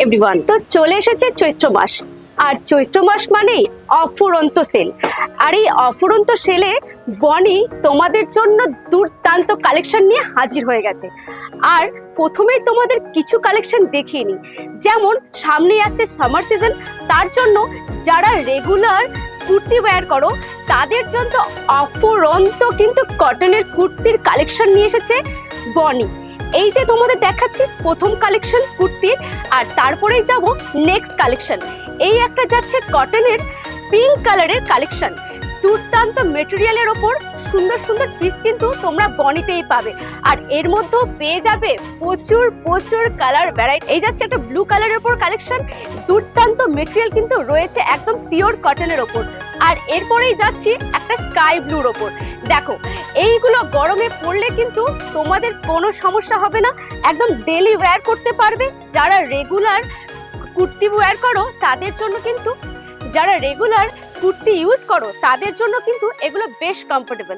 Everyone, তো চলে এসেছে চৈত্র মাস। আর চৈত্র মাস মানেই অফুরন্ত সেল। আর এই অফুরন্ত সেলে বনি তোমাদের জন্য দুর্দান্ত কালেকশন নিয়ে হাজির হয়ে গেছে। আর প্রথমেই তোমাদের কিছু কালেকশন দেখিয়ে নিই। যেমন সামনেই আসছে সামার সিজন, তার জন্য যারা রেগুলার কুর্তি ওয়্যার করো তাদের জন্য অফুরন্ত কিন্তু কটনের কুর্তির কালেকশন নিয়ে এসেছে বনি। এই যে তোমাদের দেখাচ্ছি প্রথম কালেকশন কুর্তির, আর তারপরেই যাব নেক্সট কালেকশন। এই একটা যাচ্ছে কটনের পিঙ্ক কালারের কালেকশন। দুর্দান্ত মেটেরিয়ালের ওপর সুন্দর সুন্দর পিস কিন্তু তোমরা বনিতেই পাবে। আর এর মধ্যেও পেয়ে যাবে প্রচুর প্রচুর কালার ভ্যারাইটি। এই যাচ্ছে একটা ব্লু কালারের ওপর কালেকশন। দুর্দান্ত মেটেরিয়াল কিন্তু রয়েছে একদম পিওর কটনের ওপর। আর এরপরেই যাচ্ছি একটা স্কাই ব্লুর ওপর। দেখো, এইগুলো গরমে পরলে কিন্তু তোমাদের কোনো সমস্যা হবে না, একদম ডেলি ওয়্যার করতে পারবে। যারা রেগুলার কুর্তি ওয়্যার করো তাদের জন্য কিন্তু, যারা রেগুলার কুর্তি ইউজ করো তাদের জন্য কিন্তু এগুলো বেশ কমফোর্টেবল।